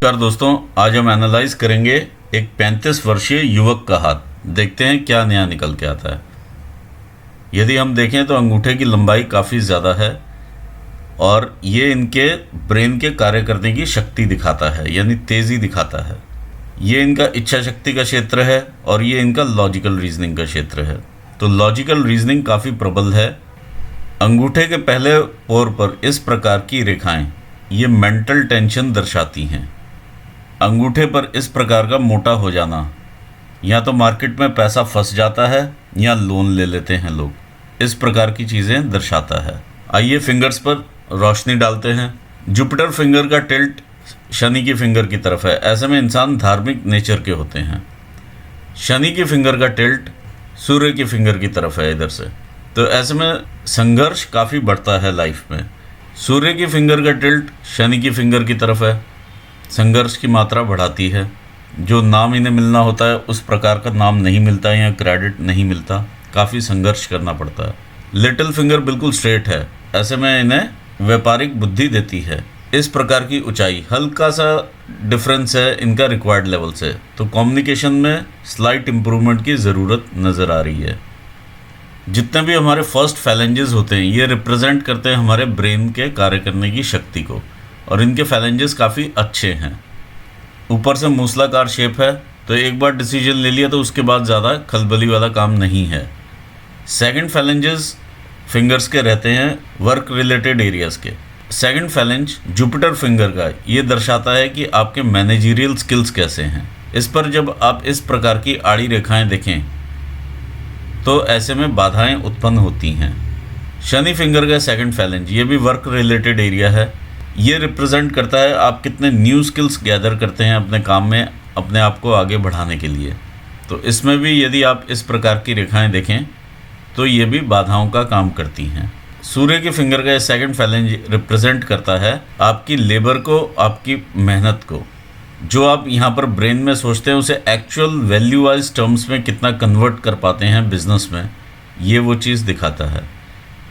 नमस्कार दोस्तों, आज हम एनालाइज करेंगे एक 35 वर्षीय युवक का हाथ। देखते हैं क्या नया निकल के आता है। यदि हम देखें तो अंगूठे की लंबाई काफ़ी ज़्यादा है और ये इनके ब्रेन के कार्य करने की शक्ति दिखाता है, यानी तेज़ी दिखाता है। ये इनका इच्छा शक्ति का क्षेत्र है और ये इनका लॉजिकल रीजनिंग का क्षेत्र है। तो लॉजिकल रीजनिंग काफ़ी प्रबल है। अंगूठे के पहले पोर पर इस प्रकार की रेखाएं ये मेंटल टेंशन दर्शाती हैं। अंगूठे पर इस प्रकार का मोटा हो जाना या तो मार्केट में पैसा फंस जाता है या लोन ले लेते हैं लोग, इस प्रकार की चीज़ें दर्शाता है। आइए फिंगर्स पर रोशनी डालते हैं। जुपिटर फिंगर का टिल्ट शनि की फिंगर की तरफ है, ऐसे में इंसान धार्मिक नेचर के होते हैं। शनि की फिंगर का टिल्ट सूर्य की फिंगर की तरफ है इधर से, तो ऐसे में संघर्ष काफ़ी बढ़ता है लाइफ में। सूर्य की फिंगर का टिल्ट शनि की फिंगर की तरफ है, संघर्ष की मात्रा बढ़ाती है। जो नाम इन्हें मिलना होता है उस प्रकार का नाम नहीं मिलता है या क्रेडिट नहीं मिलता, काफ़ी संघर्ष करना पड़ता है। लिटिल फिंगर बिल्कुल स्ट्रेट है, ऐसे में इन्हें व्यापारिक बुद्धि देती है। इस प्रकार की ऊंचाई, हल्का सा डिफरेंस है इनका रिक्वायर्ड लेवल से, तो कम्युनिकेशन में स्लाइट इम्प्रूवमेंट की ज़रूरत नज़र आ रही है। जितने भी हमारे फर्स्ट फैलेंजेस होते हैं ये रिप्रेजेंट करते हैं हमारे ब्रेन के कार्य करने की शक्ति को, और इनके फैलेंजेस काफ़ी अच्छे हैं। ऊपर से मूसलाकार शेप है, तो एक बार डिसीजन ले लिया तो उसके बाद ज़्यादा खलबली वाला काम नहीं है। सेकंड फैलेंजेस फिंगर्स के रहते हैं वर्क रिलेटेड एरियाज़ के। सेकंड फैलेंज जुपिटर फिंगर का ये दर्शाता है कि आपके मैनेजरियल स्किल्स कैसे हैं। इस पर जब आप इस प्रकार की आड़ी रेखाएं देखें तो ऐसे में बाधाएं उत्पन्न होती हैं। शनि फिंगर का सेकंड फैलेंज ये भी वर्क रिलेटेड एरिया है। ये रिप्रेजेंट करता है आप कितने न्यू स्किल्स गैदर करते हैं अपने काम में, अपने आप को आगे बढ़ाने के लिए। तो इसमें भी यदि आप इस प्रकार की रेखाएं देखें तो ये भी बाधाओं का काम करती हैं। सूर्य की फिंगर का सेकंड फैलेंज रिप्रेजेंट करता है आपकी लेबर को, आपकी मेहनत को। जो आप यहाँ पर ब्रेन में सोचते हैं उसे एक्चुअल वैल्यू वाइज टर्म्स में कितना कन्वर्ट कर पाते हैं बिजनेस में, ये वो चीज़ दिखाता है।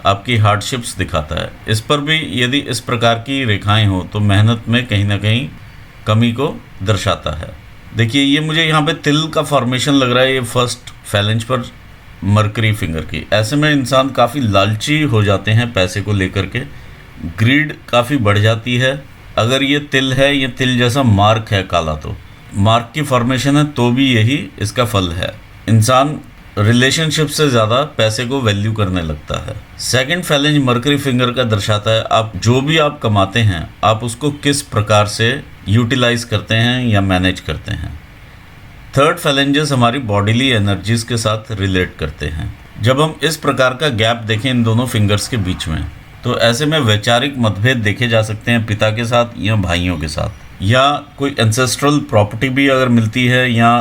आपकी हार्डशिप्स दिखाता है। इस पर भी यदि इस प्रकार की रेखाएं हो तो मेहनत में कहीं ना कहीं कमी को दर्शाता है। देखिए ये मुझे यहाँ पे तिल का फॉर्मेशन लग रहा है, ये फर्स्ट फैलेंज पर मरकरी फिंगर की। ऐसे में इंसान काफ़ी लालची हो जाते हैं पैसे को लेकर के, ग्रीड काफ़ी बढ़ जाती है। अगर ये तिल है, ये तिल जैसा मार्क है काला, तो मार्क की फॉर्मेशन है तो भी यही इसका फल है। इंसान रिलेशनशिप से ज़्यादा पैसे को वैल्यू करने लगता है। सेकंड फैलेंज मरकरी फिंगर का दर्शाता है आप जो भी आप कमाते हैं आप उसको किस प्रकार से यूटिलाइज करते हैं या मैनेज करते हैं। थर्ड फैलेंजेस हमारी बॉडीली एनर्जीज के साथ रिलेट करते हैं। जब हम इस प्रकार का गैप देखें इन दोनों फिंगर्स के बीच में, तो ऐसे में वैचारिक मतभेद देखे जा सकते हैं पिता के साथ या भाइयों के साथ, या कोई एंसेस्ट्रल प्रॉपर्टी भी अगर मिलती है या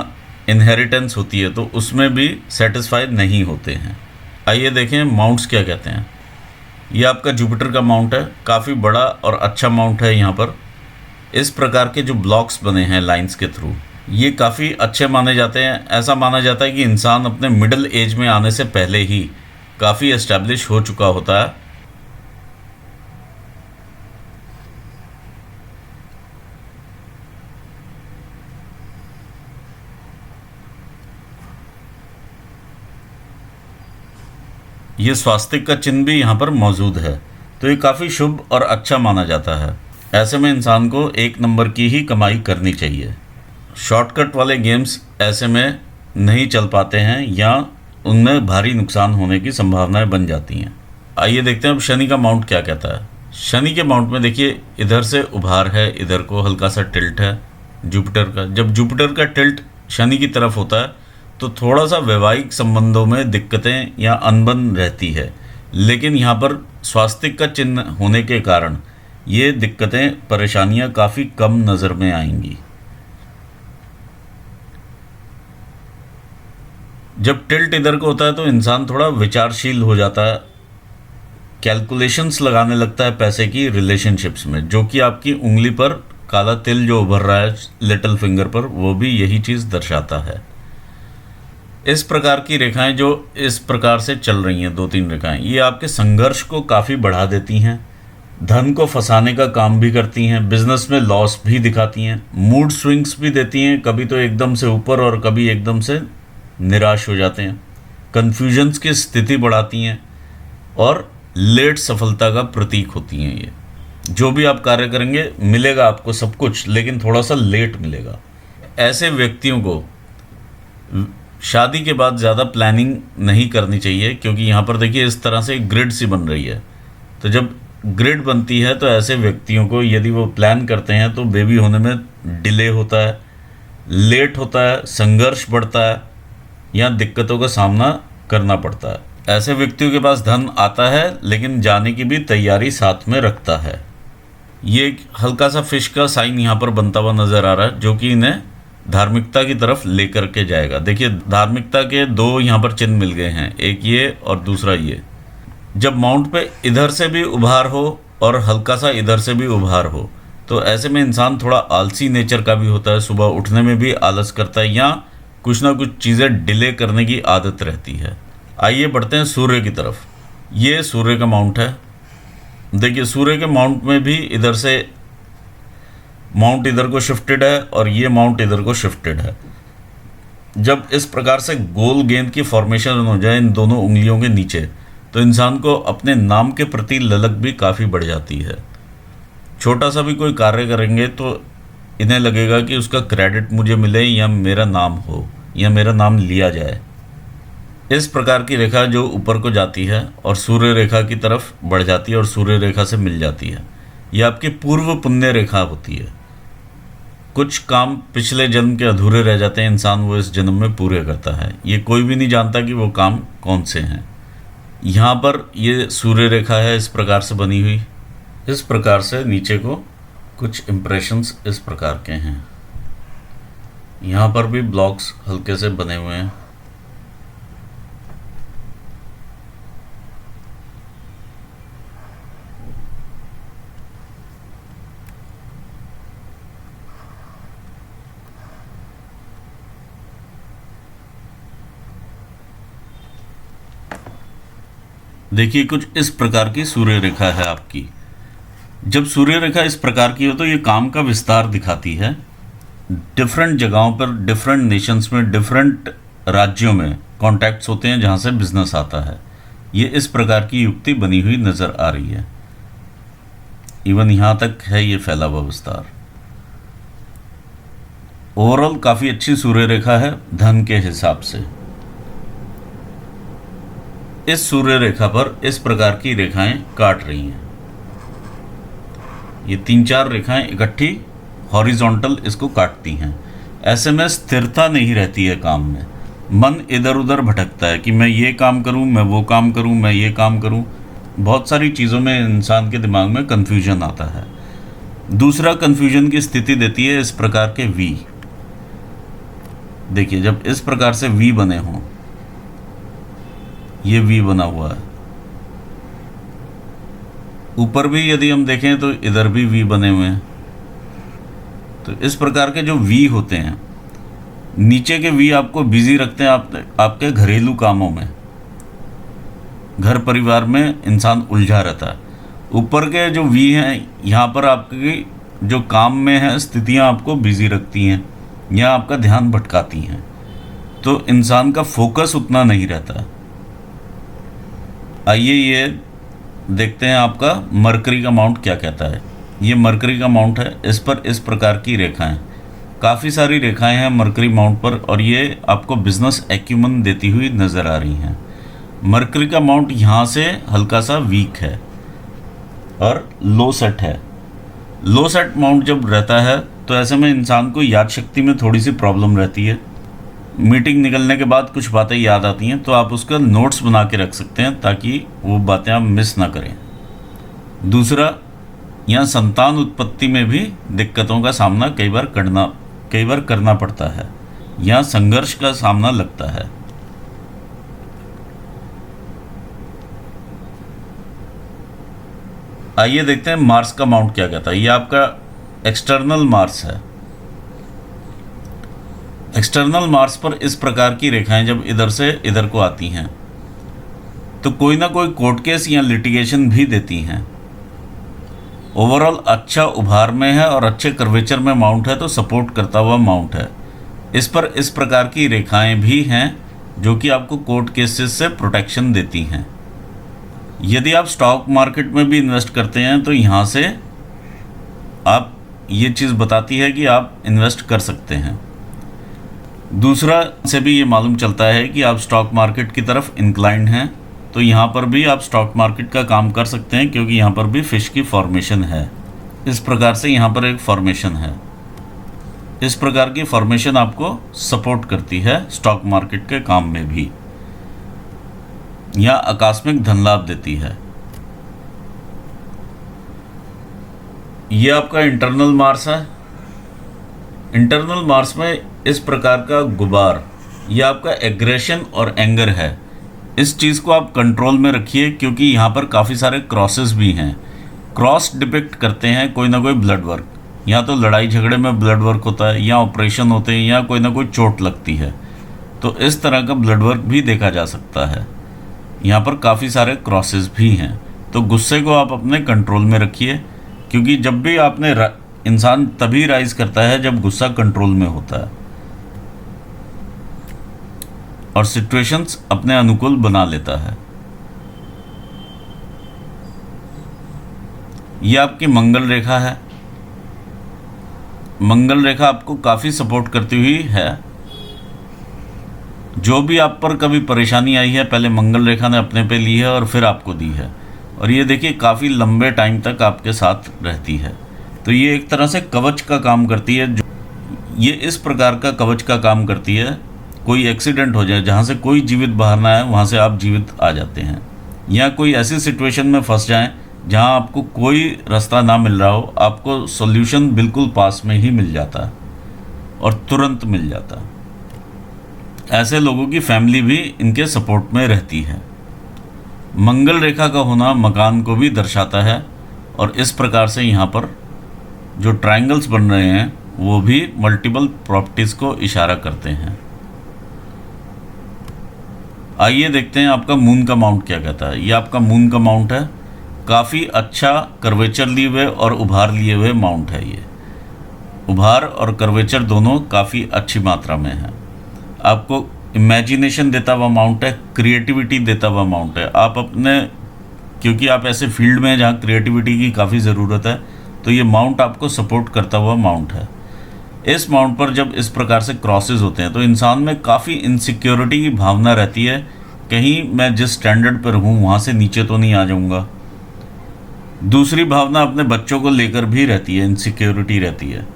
इनहेरिटेंस होती है तो उसमें भी सेटिस्फाइड नहीं होते हैं। आइए देखें माउंट्स क्या कहते हैं। ये आपका जुपिटर का माउंट है, काफ़ी बड़ा और अच्छा माउंट है। यहाँ पर इस प्रकार के जो ब्लॉक्स बने हैं लाइंस के थ्रू, ये काफ़ी अच्छे माने जाते हैं। ऐसा माना जाता है कि इंसान अपने मिडिल एज में आने से पहले ही काफ़ी एस्टैब्लिश हो चुका होता है। ये स्वास्तिक का चिन्ह भी यहाँ पर मौजूद है, तो ये काफ़ी शुभ और अच्छा माना जाता है। ऐसे में इंसान को 1 नंबर की ही कमाई करनी चाहिए। शॉर्टकट वाले गेम्स ऐसे में नहीं चल पाते हैं या उनमें भारी नुकसान होने की संभावनाएं बन जाती हैं। आइए देखते हैं अब शनि का माउंट क्या कहता है। शनि के माउंट में देखिए इधर से उभार है, इधर को हल्का सा टिल्ट है जुपिटर का। जब जुपिटर का टिल्ट शनि की तरफ होता है तो थोड़ा सा वैवाहिक संबंधों में दिक्कतें या अनबन रहती है, लेकिन यहाँ पर स्वास्तिक का चिन्ह होने के कारण ये दिक्कतें, परेशानियाँ काफ़ी कम नज़र में आएंगी। जब टिल्ट इधर को होता है तो इंसान थोड़ा विचारशील हो जाता है, कैलकुलेशंस लगाने लगता है पैसे की रिलेशनशिप्स में, जो कि आपकी उंगली पर काला तिल जो उभर रहा है लिटिल फिंगर पर, वो भी यही चीज़ दर्शाता है। इस प्रकार की रेखाएं जो इस प्रकार से चल रही हैं, 2-3 रेखाएं, ये आपके संघर्ष को काफ़ी बढ़ा देती हैं। धन को फंसाने का काम भी करती हैं, बिजनेस में लॉस भी दिखाती हैं, मूड स्विंग्स भी देती हैं, कभी तो एकदम से ऊपर और कभी एकदम से निराश हो जाते हैं, कन्फ्यूजन्स की स्थिति बढ़ाती हैं और लेट सफलता का प्रतीक होती हैं। ये जो भी आप कार्य करेंगे मिलेगा आपको सब कुछ, लेकिन थोड़ा सा लेट मिलेगा। ऐसे व्यक्तियों को शादी के बाद ज़्यादा प्लानिंग नहीं करनी चाहिए, क्योंकि यहाँ पर देखिए इस तरह से एक ग्रिड सी बन रही है। तो जब ग्रिड बनती है तो ऐसे व्यक्तियों को यदि वो प्लान करते हैं तो बेबी होने में डिले होता है, लेट होता है, संघर्ष बढ़ता है या दिक्कतों का सामना करना पड़ता है। ऐसे व्यक्तियों के पास धन आता है लेकिन जाने की भी तैयारी साथ में रखता है। ये एक हल्का सा फिश का साइन यहाँ पर बनता हुआ नज़र आ रहा है, जो कि इन्हें धार्मिकता की तरफ लेकर के जाएगा। देखिए धार्मिकता के दो यहाँ पर चिन्ह मिल गए हैं, एक ये और दूसरा ये। जब माउंट पे इधर से भी उभार हो और हल्का सा इधर से भी उभार हो, तो ऐसे में इंसान थोड़ा आलसी नेचर का भी होता है, सुबह उठने में भी आलस करता है या कुछ ना कुछ चीज़ें डिले करने की आदत रहती है। आइए बढ़ते हैं सूर्य की तरफ। ये सूर्य का माउंट है। देखिए सूर्य के माउंट में भी इधर से माउंट इधर को शिफ्टेड है और ये माउंट इधर को शिफ्टेड है। जब इस प्रकार से गोल गेंद की फॉर्मेशन हो जाए इन दोनों उंगलियों के नीचे, तो इंसान को अपने नाम के प्रति ललक भी काफ़ी बढ़ जाती है। छोटा सा भी कोई कार्य करेंगे तो इन्हें लगेगा कि उसका क्रेडिट मुझे मिले या मेरा नाम हो या मेरा नाम लिया जाए। इस प्रकार की रेखा जो ऊपर को जाती है और सूर्य रेखा की तरफ बढ़ जाती है और सूर्य रेखा से मिल जाती है, यह आपकी पूर्व पुण्य रेखा होती है। कुछ काम पिछले जन्म के अधूरे रह जाते हैं, इंसान वो इस जन्म में पूरे करता है। ये कोई भी नहीं जानता कि वो काम कौन से हैं। यहाँ पर ये सूर्य रेखा है इस प्रकार से बनी हुई। इस प्रकार से नीचे को कुछ इम्प्रेशंस इस प्रकार के हैं। यहाँ पर भी ब्लॉक्स हल्के से बने हुए हैं। देखिए कुछ इस प्रकार की सूर्य रेखा है आपकी। जब सूर्य रेखा इस प्रकार की हो तो ये काम का विस्तार दिखाती है। डिफरेंट जगहों पर, डिफरेंट नेशंस में, डिफरेंट राज्यों में कॉन्टैक्ट्स होते हैं जहाँ से बिजनेस आता है। ये इस प्रकार की युक्ति बनी हुई नज़र आ रही है। इवन यहाँ तक है ये फैला हुआ विस्तार। ओवरऑल काफ़ी अच्छी सूर्य रेखा है धन के हिसाब से। इस सूर्य रेखा पर इस प्रकार की रेखाएं काट रही हैं। ये 3-4 रेखाएं इकट्ठी हॉरिजॉन्टल इसको काटती हैं। ऐसे में स्थिरता नहीं रहती है काम में। मन इधर उधर भटकता है कि मैं ये काम करूं, मैं वो काम करूं, मैं ये काम करूं। बहुत सारी चीज़ों में इंसान के दिमाग में कन्फ्यूजन आता है। दूसरा कन्फ्यूजन की स्थिति देती है इस प्रकार के वी। देखिए जब इस प्रकार से वी बने हों, ये वी बना हुआ है। ऊपर भी यदि हम देखें तो इधर भी वी बने हुए हैं। तो इस प्रकार के जो वी होते हैं, नीचे के वी आपको बिजी रखते हैं आपके घरेलू कामों में। घर परिवार में इंसान उलझा रहता है। ऊपर के जो वी हैं, यहाँ पर आपकी जो काम में है स्थितियाँ आपको बिजी रखती हैं या आपका ध्यान भटकाती हैं, तो इंसान का फोकस उतना नहीं रहता। आइए ये देखते हैं आपका मरकरी का माउंट क्या कहता है। ये मरकरी का माउंट है। इस पर इस प्रकार की रेखाएं, काफ़ी सारी रेखाएं हैं मरकरी माउंट पर, और ये आपको बिजनेस एक्यूमन देती हुई नज़र आ रही हैं। मरकरी का माउंट यहाँ से हल्का सा वीक है और लो सेट है। लो सेट माउंट जब रहता है तो ऐसे में इंसान को याद शक्ति में थोड़ी सी प्रॉब्लम रहती है। मीटिंग निकलने के बाद कुछ बातें याद आती हैं तो आप उसका नोट्स बना के रख सकते हैं ताकि वो बातें आप मिस ना करें। दूसरा, यहाँ संतान उत्पत्ति में भी दिक्कतों का सामना कई बार करना पड़ता है। यहाँ संघर्ष का सामना लगता है। आइए देखते हैं मार्स का माउंट क्या कहता है। ये आपका एक्सटर्नल मार्स है। एक्सटर्नल मार्स पर इस प्रकार की रेखाएं जब इधर से इधर को आती हैं तो कोई ना कोई कोर्ट केस या लिटिगेशन भी देती हैं। ओवरऑल अच्छा उभार में है और अच्छे कर्वेचर में माउंट है, तो सपोर्ट करता हुआ माउंट है। इस पर इस प्रकार की रेखाएं भी हैं जो कि आपको कोर्ट केसेस से प्रोटेक्शन देती हैं। यदि आप स्टॉक मार्केट में भी इन्वेस्ट करते हैं तो यहाँ से आप ये चीज़ बताती है कि आप इन्वेस्ट कर सकते हैं। दूसरा से भी ये मालूम चलता है कि आप स्टॉक मार्केट की तरफ इंक्लाइंड हैं, तो यहाँ पर भी आप स्टॉक मार्केट का काम कर सकते हैं, क्योंकि यहाँ पर भी फिश की फॉर्मेशन है। इस प्रकार से यहाँ पर एक फॉर्मेशन है। इस प्रकार की फॉर्मेशन आपको सपोर्ट करती है स्टॉक मार्केट के काम में भी, या आकस्मिक धन लाभ देती है। ये आपका इंटरनल मार्स है। इंटरनल मार्स में इस प्रकार का गुबार, ये आपका एग्रेशन और एंगर है। इस चीज़ को आप कंट्रोल में रखिए, क्योंकि यहाँ पर काफ़ी सारे क्रॉसेस भी हैं। क्रॉस डिपिक्ट करते हैं कोई ना कोई ब्लड वर्क, या तो लड़ाई झगड़े में ब्लड वर्क होता है, या ऑपरेशन होते हैं, या कोई ना कोई चोट लगती है, तो इस तरह का ब्लड वर्क भी देखा जा सकता है। यहाँ पर काफ़ी सारे क्रॉसेस भी हैं, तो गुस्से को आप अपने कंट्रोल में रखिए, क्योंकि जब भी इंसान तभी राइज करता है जब गुस्सा कंट्रोल में होता है और सिचुएशंस अपने अनुकूल बना लेता है। ये आपकी मंगल रेखा है। मंगल रेखा आपको काफ़ी सपोर्ट करती हुई है। जो भी आप पर कभी परेशानी आई है, पहले मंगल रेखा ने अपने पे ली है और फिर आपको दी है, और ये देखिए काफ़ी लंबे टाइम तक आपके साथ रहती है। तो ये एक तरह से कवच का काम करती है। जो ये इस प्रकार का कवच का काम करती है, कोई एक्सीडेंट हो जाए जहाँ से कोई जीवित बाहर ना आए, वहाँ से आप जीवित आ जाते हैं, या कोई ऐसी सिचुएशन में फंस जाएं जहाँ आपको कोई रास्ता ना मिल रहा हो, आपको सॉल्यूशन बिल्कुल पास में ही मिल जाता है और तुरंत मिल जाता है। ऐसे लोगों की फैमिली भी इनके सपोर्ट में रहती है। मंगल रेखा का होना मकान को भी दर्शाता है, और इस प्रकार से यहाँ पर जो ट्रायंगल्स बन रहे हैं वो भी मल्टीपल प्रॉपर्टीज़ को इशारा करते हैं। आइए देखते हैं आपका मून का माउंट क्या कहता है। ये आपका मून का माउंट है। काफ़ी अच्छा कर्वेचर लिए हुए और उभार लिए हुए माउंट है। ये उभार और कर्वेचर दोनों काफ़ी अच्छी मात्रा में है। आपको इमेजिनेशन देता हुआ माउंट है, क्रिएटिविटी देता हुआ माउंट है। आप अपने, क्योंकि आप ऐसे फील्ड में हैं जहाँ क्रिएटिविटी की काफ़ी ज़रूरत है, तो ये माउंट आपको सपोर्ट करता हुआ माउंट है। इस माउंट पर जब इस प्रकार से क्रॉसेस होते हैं तो इंसान में काफ़ी इनसिक्योरिटी की भावना रहती है, कहीं मैं जिस स्टैंडर्ड पर हूँ वहाँ से नीचे तो नहीं आ जाऊँगा। दूसरी भावना अपने बच्चों को लेकर भी रहती है, इनसिक्योरिटी रहती है।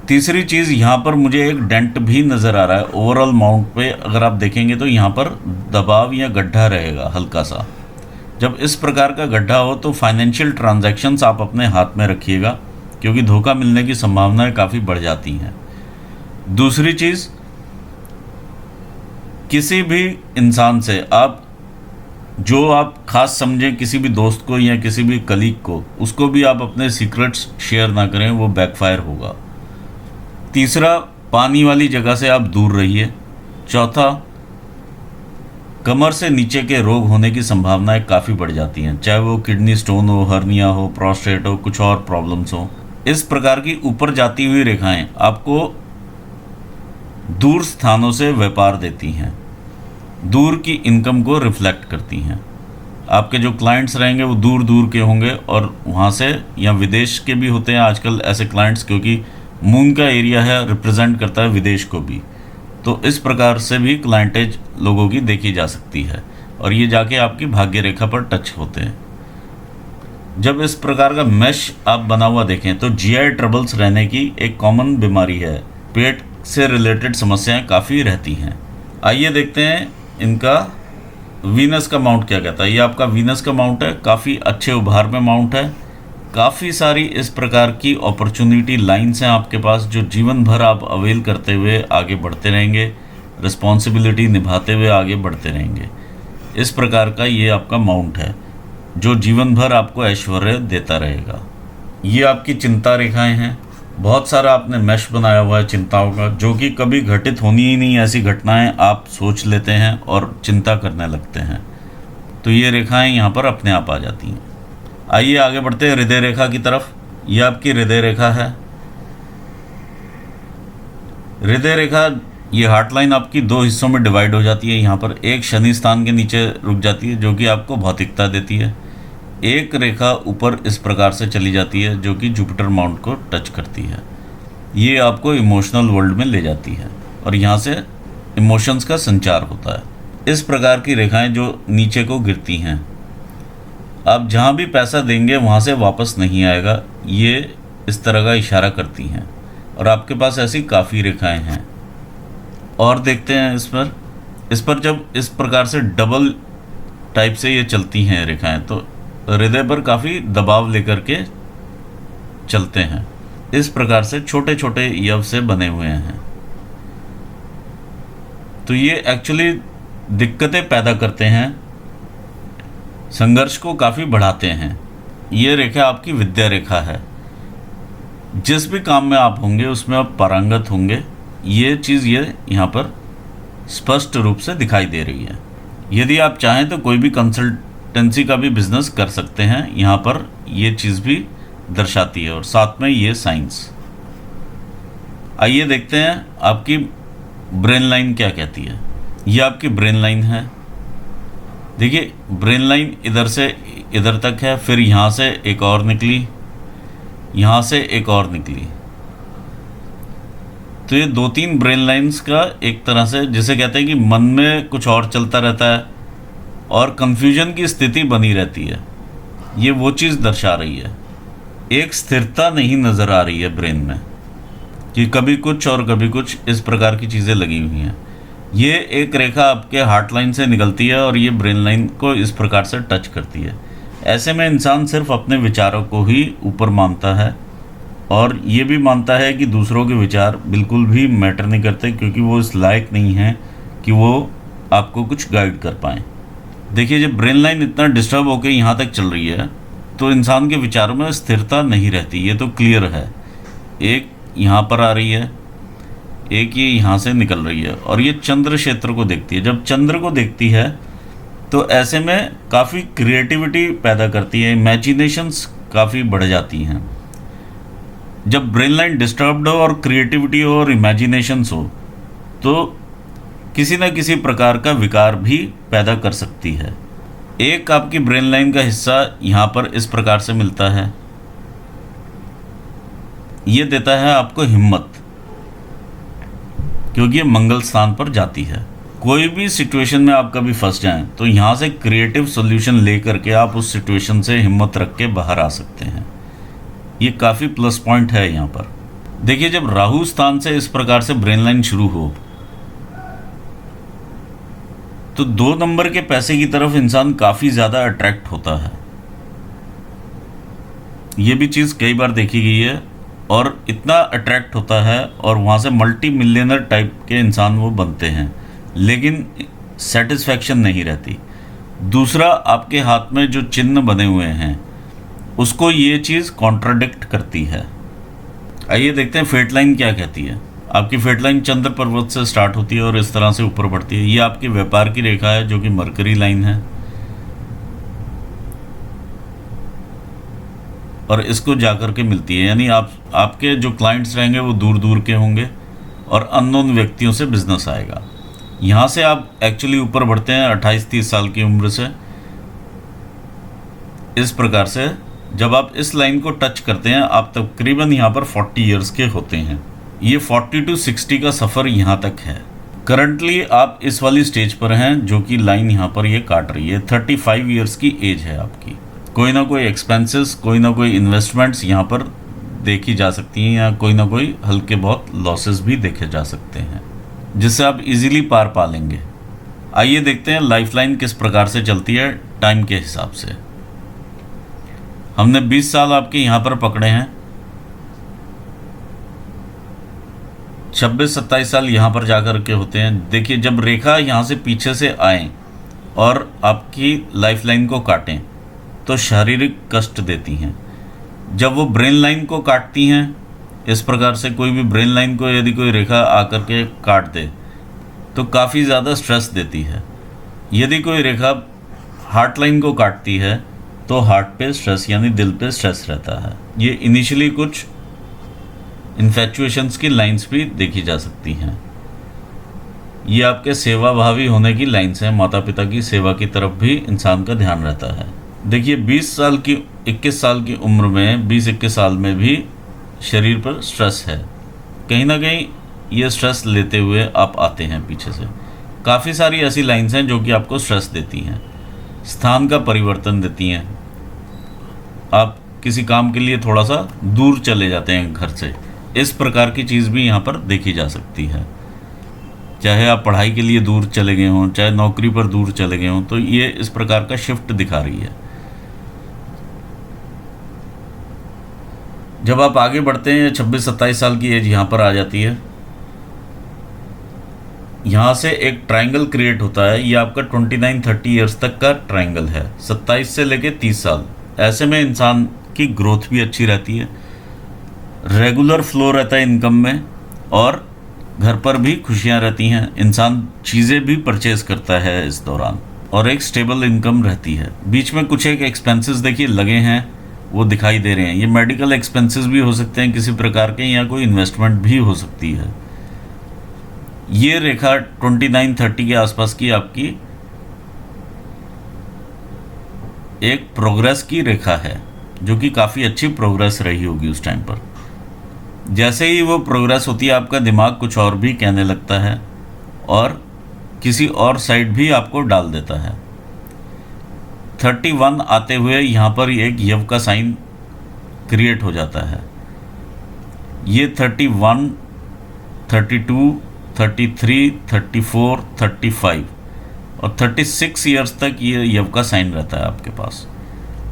तीसरी चीज़, यहाँ पर मुझे एक डेंट भी नज़र आ रहा है ओवरऑल माउंट पे। अगर आप देखेंगे तो यहाँ पर दबाव या गड्ढा रहेगा हल्का सा। जब इस प्रकार का गड्ढा हो तो फाइनेंशियल ट्रांजैक्शंस आप अपने हाथ में रखिएगा, क्योंकि धोखा मिलने की संभावनाएं काफ़ी बढ़ जाती हैं। दूसरी चीज़, किसी भी इंसान से आप जो आप खास समझें, किसी भी दोस्त को या किसी भी कलीग को, उसको भी आप अपने सीक्रेट्स शेयर ना करें, वो बैकफायर होगा। तीसरा, पानी वाली जगह से आप दूर रहिए। चौथा, कमर से नीचे के रोग होने की संभावनाएं काफ़ी बढ़ जाती हैं, चाहे वो किडनी स्टोन हो, हर्निया हो, प्रोस्टेट हो, कुछ और प्रॉब्लम्स हो। इस प्रकार की ऊपर जाती हुई रेखाएं आपको दूर स्थानों से व्यापार देती हैं, दूर की इनकम को रिफ्लेक्ट करती हैं। आपके जो क्लाइंट्स रहेंगे वो दूर दूर के होंगे, और वहाँ से या विदेश के भी होते हैं आजकल ऐसे क्लाइंट्स, क्योंकि मून का एरिया है, रिप्रेजेंट करता है विदेश को भी। तो इस प्रकार से भी क्लाइंटेज लोगों की देखी जा सकती है, और ये जाके आपकी भाग्य रेखा पर टच होते हैं। जब इस प्रकार का मैश आप बना हुआ देखें तो जीआई ट्रबल्स रहने की एक कॉमन बीमारी है। पेट से रिलेटेड समस्याएं काफ़ी रहती हैं। आइए देखते हैं इनका वीनस का माउंट क्या कहता है। ये आपका वीनस का माउंट है, काफ़ी अच्छे उभार में माउंट है। काफ़ी सारी इस प्रकार की अपॉर्चुनिटी लाइन्स हैं आपके पास, जो जीवन भर आप अवेल करते हुए आगे बढ़ते रहेंगे, रिस्पॉन्सिबिलिटी निभाते हुए आगे बढ़ते रहेंगे। इस प्रकार का ये आपका माउंट है जो जीवन भर आपको ऐश्वर्य देता रहेगा। ये आपकी चिंता रेखाएं हैं। बहुत सारा आपने मैश बनाया हुआ है चिंताओं का, जो कि कभी घटित होनी ही नहीं। ऐसी घटनाएं आप सोच लेते हैं और चिंता करने लगते हैं, तो ये रेखाएं यहाँ पर अपने आप आ जाती हैं। आइए आगे बढ़ते हैं हृदय रेखा की तरफ। ये आपकी हृदय रेखा है। हृदय रेखा, ये हार्ट लाइन आपकी दो हिस्सों में डिवाइड हो जाती है। यहाँ पर एक शनि स्थान के नीचे रुक जाती है जो कि आपको भौतिकता देती है। एक रेखा ऊपर इस प्रकार से चली जाती है जो कि जुपिटर माउंट को टच करती है। ये आपको इमोशनल वर्ल्ड में ले जाती है और यहाँ से इमोशंस का संचार होता है। इस प्रकार की रेखाएं जो नीचे को गिरती हैं, आप जहाँ भी पैसा देंगे वहाँ से वापस नहीं आएगा, ये इस तरह का इशारा करती हैं। और आपके पास ऐसी काफ़ी रेखाएं हैं। और देखते हैं इस पर जब इस प्रकार से डबल टाइप से ये चलती हैं रेखाएं, तो हृदय पर काफ़ी दबाव लेकर के चलते हैं। इस प्रकार से छोटे छोटे यव से बने हुए हैं। तो ये एक्चुअली दिक्कतें पैदा करते हैं, संघर्ष को काफ़ी बढ़ाते हैं। ये रेखा आपकी विद्या रेखा है। जिस भी काम में आप होंगे उसमें आप पारंगत होंगे, ये चीज़ ये यहाँ पर स्पष्ट रूप से दिखाई दे रही है। यदि आप चाहें तो कोई भी कंसल्टेंसी का भी बिजनेस कर सकते हैं, यहाँ पर ये चीज़ भी दर्शाती है। और साथ में ये साइंस। आइए देखते हैं आपकी ब्रेन लाइन क्या कहती है। ये आपकी ब्रेन लाइन है। देखिए ब्रेन लाइन इधर से इधर तक है, फिर यहाँ से एक और निकली, यहाँ से एक और निकली। तो ये 2-3 ब्रेन लाइंस का एक तरह से, जिसे कहते हैं कि मन में कुछ और चलता रहता है और कंफ्यूजन की स्थिति बनी रहती है, ये वो चीज़ दर्शा रही है। एक स्थिरता नहीं नज़र आ रही है ब्रेन में कि कभी कुछ और कभी कुछ, इस प्रकार की चीज़ें लगी हुई हैं। ये एक रेखा आपके हार्ट लाइन से निकलती है और ये ब्रेन लाइन को इस प्रकार से टच करती है। ऐसे में इंसान सिर्फ अपने विचारों को ही ऊपर मानता है और ये भी मानता है कि दूसरों के विचार बिल्कुल भी मैटर नहीं करते, क्योंकि वो इस लायक नहीं है कि वो आपको कुछ गाइड कर पाएँ। देखिए जब ब्रेन लाइन इतना डिस्टर्ब होकर यहाँ तक चल रही है तो इंसान के विचारों में स्थिरता नहीं रहती, ये तो क्लियर है। एक यहाँ पर आ रही है, एक ये यहाँ से निकल रही है और ये चंद्र क्षेत्र को देखती है। जब चंद्र को देखती है तो ऐसे में काफ़ी क्रिएटिविटी पैदा करती है, इमेजिनेशंस काफ़ी बढ़ जाती हैं। जब ब्रेन लाइन डिस्टर्ब्ड हो और क्रिएटिविटी हो और इमेजिनेशंस हो तो किसी न किसी प्रकार का विकार भी पैदा कर सकती है। एक आपकी ब्रेन लाइन का हिस्सा यहाँ पर इस प्रकार से मिलता है, ये देता है आपको हिम्मत, क्योंकि ये मंगल स्थान पर जाती है। कोई भी सिचुएशन में आप कभी फंस जाएं तो यहाँ से क्रिएटिव सॉल्यूशन लेकर के आप उस सिचुएशन से हिम्मत रख के बाहर आ सकते हैं। ये काफ़ी प्लस पॉइंट है यहाँ पर। देखिए जब राहु स्थान से इस प्रकार से ब्रेन लाइन शुरू हो तो 2 नंबर के पैसे की तरफ इंसान काफ़ी ज़्यादा अट्रैक्ट होता है। ये भी चीज़ कई बार देखी गई है और इतना अट्रैक्ट होता है और वहाँ से मल्टी मिलियनर टाइप के इंसान वो बनते हैं, लेकिन सेटिस्फैक्शन नहीं रहती। दूसरा, आपके हाथ में जो चिन्ह बने हुए हैं उसको ये चीज़ कॉन्ट्राडिक्ट करती है। आइए देखते हैं फेट लाइन क्या कहती है। आपकी फेट लाइन चंद्र पर्वत से स्टार्ट होती है और इस तरह से ऊपर बढ़ती है। ये आपके व्यापार की रेखा है जो कि मरकरी लाइन है और इसको जाकर के मिलती है, यानी आपके जो क्लाइंट्स रहेंगे वो दूर दूर के होंगे और अननोन व्यक्तियों से बिजनेस आएगा। यहाँ से आप एक्चुअली ऊपर बढ़ते हैं 28-30 साल की उम्र से। इस प्रकार से जब आप इस लाइन को टच करते हैं आप तकरीबन यहाँ पर 40 इयर्स के होते हैं। ये 40 to 60 का सफ़र यहाँ तक है। करंटली आप इस वाली स्टेज पर हैं जो कि लाइन यहाँ पर ये काट रही है। 35 इयर्स की एज है आपकी। कोई ना कोई एक्सपेंसेस, कोई ना कोई इन्वेस्टमेंट्स यहाँ पर देखी जा सकती हैं, या कोई ना कोई हल्के बहुत लॉसेस भी देखे जा सकते हैं जिससे आप इजीली पार पा लेंगे। आइए देखते हैं लाइफ लाइन किस प्रकार से चलती है टाइम के हिसाब से। हमने 20 साल आपके यहाँ पर पकड़े हैं, 26-27 साल यहाँ पर जाकर के होते हैं। देखिए जब रेखा यहाँ से पीछे से आए और आपकी लाइफ लाइन को काटें तो शारीरिक कष्ट देती हैं। जब वो ब्रेन लाइन को काटती हैं इस प्रकार से, कोई भी ब्रेन लाइन को यदि कोई रेखा आकर के काट दे तो काफ़ी ज़्यादा स्ट्रेस देती है। यदि कोई रेखा हार्ट लाइन को काटती है तो हार्ट पे स्ट्रेस यानी दिल पे स्ट्रेस रहता है। ये इनिशियली कुछ इन्फेक्चुएशंस की लाइंस भी देखी जा सकती हैं। ये आपके सेवा भावी होने की लाइंस हैं, माता पिता की सेवा की तरफ भी इंसान का ध्यान रहता है। देखिए 20 साल की 21 साल की उम्र में 20-21 साल में भी शरीर पर स्ट्रेस है। कहीं ना कहीं ये स्ट्रेस लेते हुए आप आते हैं पीछे से। काफ़ी सारी ऐसी लाइंस हैं जो कि आपको स्ट्रेस देती हैं, स्थान का परिवर्तन देती हैं, आप किसी काम के लिए थोड़ा सा दूर चले जाते हैं घर से। इस प्रकार की चीज़ भी यहाँ पर देखी जा सकती है। चाहे आप पढ़ाई के लिए दूर चले गए हों, चाहे नौकरी पर दूर चले गए हों, तो ये इस प्रकार का शिफ्ट दिखा रही है। जब आप आगे बढ़ते हैं 26-27 साल की एज यहाँ पर आ जाती है, यहाँ से एक ट्रायंगल क्रिएट होता है। ये आपका 29-30 ईयर्स तक का ट्रायंगल है, 27 से लेके 30 साल। ऐसे में इंसान की ग्रोथ भी अच्छी रहती है, रेगुलर फ्लो रहता है इनकम में, और घर पर भी खुशियाँ रहती हैं। इंसान चीज़ें भी परचेज करता है इस दौरान, और एक स्टेबल इनकम रहती है। बीच में कुछ एक एक्सपेंसेस देखिए लगे हैं, वो दिखाई दे रहे हैं। ये मेडिकल एक्सपेंसेस भी हो सकते हैं किसी प्रकार के, या कोई इन्वेस्टमेंट भी हो सकती है। ये रेखा 29-30 के आसपास की आपकी एक प्रोग्रेस की रेखा है, जो कि काफ़ी अच्छी प्रोग्रेस रही होगी उस टाइम पर। जैसे ही वो प्रोग्रेस होती है, आपका दिमाग कुछ और भी कहने लगता है और किसी और साइड भी आपको डाल देता है। 31 आते हुए यहाँ पर एक यव का साइन क्रिएट हो जाता है। ये 31, 32, 33, 34, 35 और 36 ईयर्स तक ये यव का साइन रहता है आपके पास,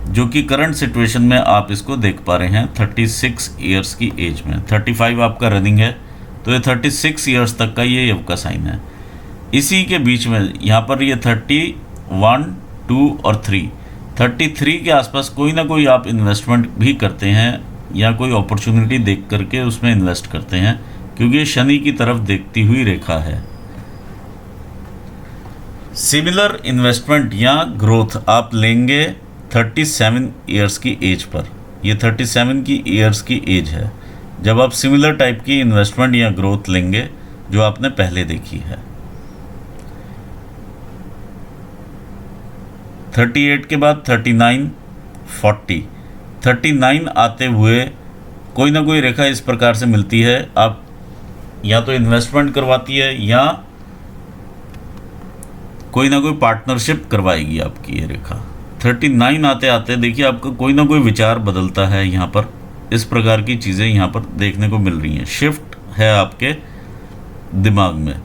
जो कि करंट सिचुएशन में आप इसको देख पा रहे हैं 36 ईयर्स की एज में। 35 आपका रनिंग है, तो ये 36 ईयर्स तक का ये यव का साइन है। इसी के बीच में यहाँ पर ये 31, 2 और 3, 33 के आसपास कोई ना कोई आप इन्वेस्टमेंट भी करते हैं, या कोई अपॉर्चुनिटी देख करके उसमें इन्वेस्ट करते हैं, क्योंकि ये शनि की तरफ देखती हुई रेखा है। सिमिलर इन्वेस्टमेंट या ग्रोथ आप लेंगे 37 ईयर्स की एज पर। ये 37 की ईयर्स की एज है जब आप सिमिलर टाइप की इन्वेस्टमेंट या ग्रोथ लेंगे जो आपने पहले देखी है। 38 के बाद 39, 40, 39 आते हुए कोई ना कोई रेखा इस प्रकार से मिलती है। आप या तो इन्वेस्टमेंट करवाती है, या कोई ना कोई पार्टनरशिप करवाएगी आपकी ये रेखा। 39 आते आते देखिए आपका कोई ना कोई विचार बदलता है। यहाँ पर इस प्रकार की चीज़ें यहाँ पर देखने को मिल रही हैं, शिफ्ट है आपके दिमाग में।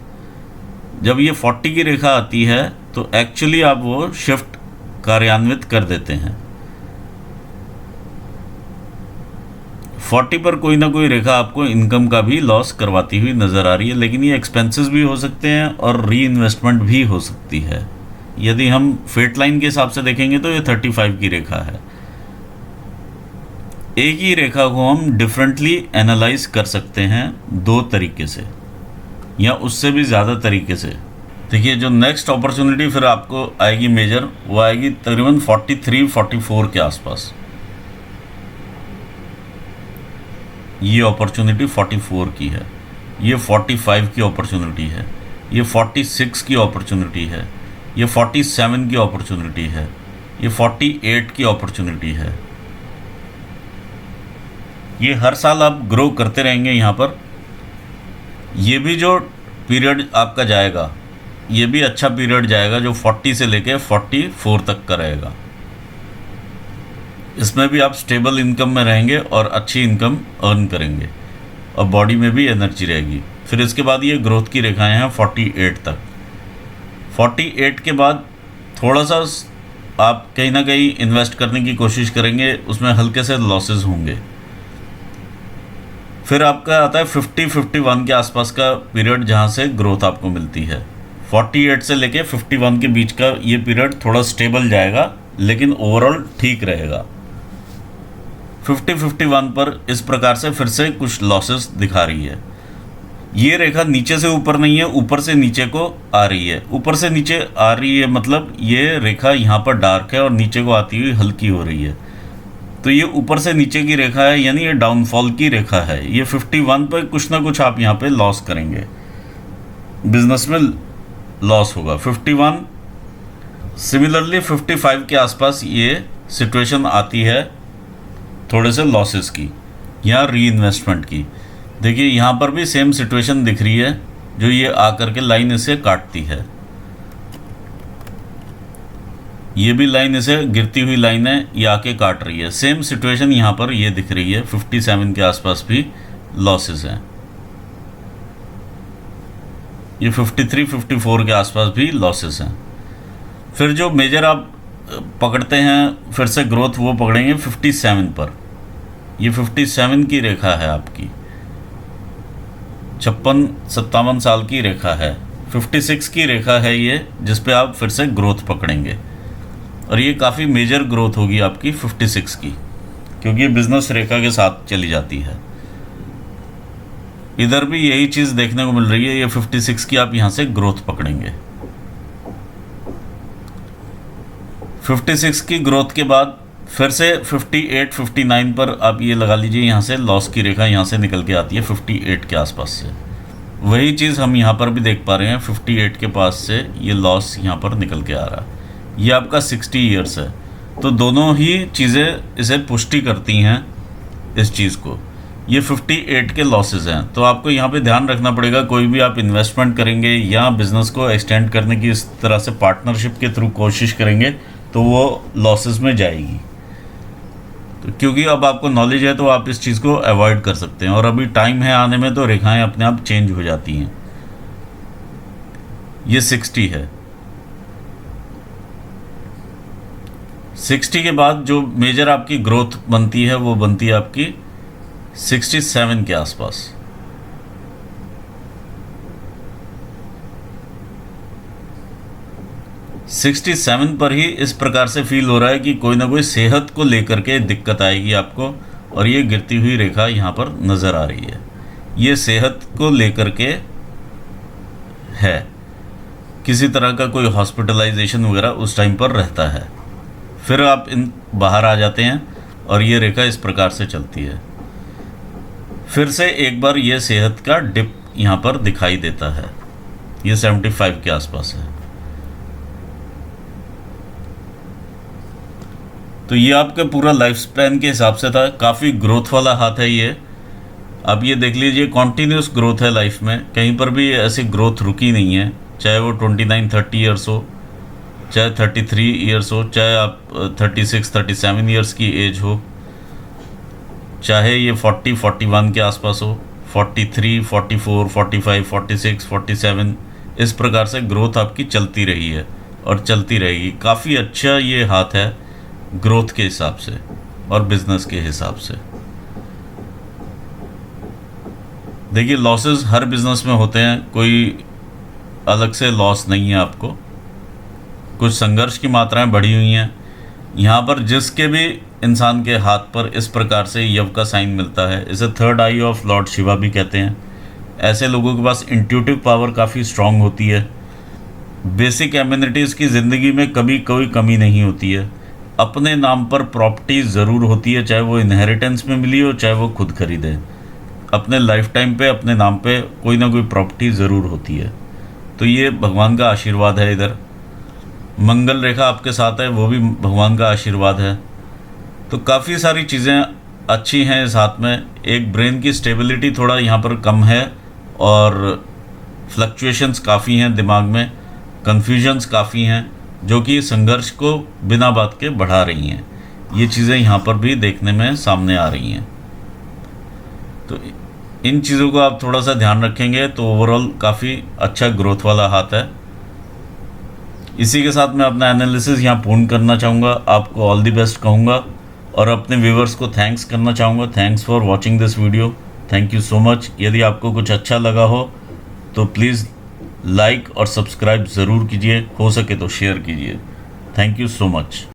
जब ये 40 की रेखा आती है तो एक्चुअली आप वो शिफ्ट कार्यान्वित कर देते हैं। 40 पर कोई ना कोई रेखा आपको इनकम का भी लॉस करवाती हुई नज़र आ रही है, लेकिन ये एक्सपेंसेस भी हो सकते हैं और री इन्वेस्टमेंट भी हो सकती है। यदि हम फेट लाइन के हिसाब से देखेंगे तो ये 35 की रेखा है। एक ही रेखा को हम डिफरेंटली एनालाइज कर सकते हैं 2 तरीके से, या उससे भी ज़्यादा तरीके से। देखिए जो नेक्स्ट अपॉर्चुनिटी फिर आपको आएगी मेजर, वो आएगी तकरीबन 43-44 के आसपास। ये अपॉर्चुनिटी 44 की है, ये 45 की अपॉर्चुनिटी है, ये 46 की अपॉर्चुनिटी है, ये 47 की अपॉर्चुनिटी है, ये 48 की अपॉर्चुनिटी है। ये हर साल आप ग्रो करते रहेंगे यहाँ पर। ये भी जो पीरियड आपका जाएगा, ये भी अच्छा पीरियड जाएगा, जो 40 से लेके 44 तक का रहेगा। इसमें भी आप स्टेबल इनकम में रहेंगे और अच्छी इनकम अर्न करेंगे, और बॉडी में भी एनर्जी रहेगी। फिर इसके बाद ये ग्रोथ की रेखाएं हैं 48 तक। 48 के बाद थोड़ा सा आप कहीं ना कहीं इन्वेस्ट करने की कोशिश करेंगे, उसमें हल्के से लॉसेस होंगे। फिर आपका आता है 50-51 के आसपास का पीरियड, जहाँ से ग्रोथ आपको मिलती है। 48 से लेके 51 के बीच का ये पीरियड थोड़ा स्टेबल जाएगा, लेकिन ओवरऑल ठीक रहेगा। 50-51 पर इस प्रकार से फिर से कुछ लॉसेस दिखा रही है। ये रेखा नीचे से ऊपर नहीं है, ऊपर से नीचे को आ रही है। ऊपर से नीचे आ रही है मतलब ये रेखा यहाँ पर डार्क है और नीचे को आती हुई हल्की हो रही है। तो ये ऊपर से नीचे की रेखा है, यानी ये डाउनफॉल की रेखा है। ये 51 पर कुछ ना कुछ आप यहाँ पे लॉस करेंगे, बिजनेस में लॉस होगा। 51 सिमिलरली 55 के आसपास ये सिचुएशन आती है थोड़े से लॉसेस की या री इन्वेस्टमेंट की। देखिए यहाँ पर भी सेम सिचुएशन दिख रही है, जो ये आकर के लाइन इसे काटती है। ये भी लाइन इसे गिरती हुई लाइन है, ये आके काट रही है। सेम सिचुएशन यहाँ पर ये दिख रही है। 57 के आसपास भी लॉसेस हैं। ये 53, 54 के आसपास भी लॉसेस हैं। फिर जो मेजर आप पकड़ते हैं फिर से ग्रोथ, वो पकड़ेंगे 57 पर। ये 57 की रेखा है आपकी, 56-57 साल की रेखा है। 56 की रेखा है ये, जिस पे आप फिर से ग्रोथ पकड़ेंगे और ये काफ़ी मेजर ग्रोथ होगी आपकी 56 की, क्योंकि ये बिजनेस रेखा के साथ चली जाती है। इधर भी यही चीज़ देखने को मिल रही है। ये 56 की आप यहाँ से ग्रोथ पकड़ेंगे। 56 की ग्रोथ के बाद फिर से 58, 59 पर आप ये लगा लीजिए, यहाँ से लॉस की रेखा यहाँ से निकल के आती है 58 के आसपास से। वही चीज़ हम यहाँ पर भी देख पा रहे हैं, 58 के पास से ये लॉस यहाँ पर निकल के आ रहा है। ये आपका 60 ईयर्स है। तो दोनों ही चीज़ें इसे पुष्टि करती हैं इस चीज़ को। ये 58 के लॉसेस हैं। तो आपको यहाँ पे ध्यान रखना पड़ेगा, कोई भी आप इन्वेस्टमेंट करेंगे या बिज़नेस को एक्सटेंड करने की इस तरह से पार्टनरशिप के थ्रू कोशिश करेंगे तो वो लॉसेस में जाएगी। तो क्योंकि अब आपको नॉलेज है तो आप इस चीज़ को अवॉइड कर सकते हैं, और अभी टाइम है आने में, तो रेखाएं अपने आप चेंज हो जाती हैं। ये 60 है। 60 के बाद जो मेजर आपकी ग्रोथ बनती है वो बनती है आपकी 67 के आसपास। सिक्सटी 67 पर ही इस प्रकार से फील हो रहा है कि कोई ना कोई सेहत को लेकर के दिक्कत आएगी आपको, और ये गिरती हुई रेखा यहाँ पर नज़र आ रही है। ये सेहत को लेकर के है, किसी तरह का कोई हॉस्पिटलाइजेशन वगैरह उस टाइम पर रहता है। फिर आप इन बाहर आ जाते हैं और ये रेखा इस प्रकार से चलती है। फिर से एक बार ये सेहत का डिप यहाँ पर दिखाई देता है। ये 75 के आसपास है। तो ये आपके पूरा लाइफ स्पैन के हिसाब से था। काफ़ी ग्रोथ वाला हाथ है ये। अब ये देख लीजिए, कॉन्टीन्यूस ग्रोथ है लाइफ में, कहीं पर भी ऐसी ग्रोथ रुकी नहीं है। चाहे वो 29-30 ईयर्स हो, चाहे 33 ईयर्स हो, चाहे आप 36-37 ईयर्स की एज हो, चाहे ये 40-41 के आसपास हो, 43, 44, 45, 46, 47, इस प्रकार से ग्रोथ आपकी चलती रही है और चलती रहेगी। काफ़ी अच्छा ये हाथ है ग्रोथ के हिसाब से और बिजनेस के हिसाब से। देखिए, लॉसेस हर बिजनेस में होते हैं, कोई अलग से लॉस नहीं है आपको। कुछ संघर्ष की मात्राएं बढ़ी हुई हैं यहाँ पर। जिसके भी इंसान के हाथ पर इस प्रकार से यव का साइन मिलता है, इसे third I of Lord Shiva भी कहते हैं। ऐसे लोगों के पास इंट्यूटिव पावर काफ़ी स्ट्रांग होती है। बेसिक एमिनिटीज़ की ज़िंदगी में कभी कोई कमी नहीं होती है। अपने नाम पर प्रॉपर्टी ज़रूर होती है, चाहे वो इनहेरिटेंस में मिली हो, चाहे वो खुद खरीदे। अपने लाइफ टाइम पे अपने नाम पे कोई ना कोई प्रॉपर्टी ज़रूर होती है। तो ये भगवान का आशीर्वाद है। इधर मंगल रेखा आपके साथ है, वो भी भगवान का आशीर्वाद है। तो काफ़ी सारी चीज़ें अच्छी हैं इस हाथ में। एक ब्रेन की स्टेबिलिटी थोड़ा यहाँ पर कम है, और फ्लक्चुएशंस काफ़ी हैं दिमाग में, कन्फ्यूजन्स काफ़ी हैं, जो कि संघर्ष को बिना बात के बढ़ा रही हैं। ये चीज़ें यहाँ पर भी देखने में सामने आ रही हैं। तो इन चीज़ों को आप थोड़ा सा ध्यान रखेंगे तो ओवरऑल काफ़ी अच्छा ग्रोथ वाला हाथ है। इसी के साथ मैं अपना एनालिसिस यहाँ पूर्ण करना चाहूँगा। आपको ऑल द बेस्ट कहूँगा और अपने व्यूवर्स को थैंक्स करना चाहूँगा। Thanks for watching this video. Thank you so much. यदि आपको कुछ अच्छा लगा हो तो प्लीज़ लाइक और सब्सक्राइब ज़रूर कीजिए, हो सके तो शेयर कीजिए। Thank you so much.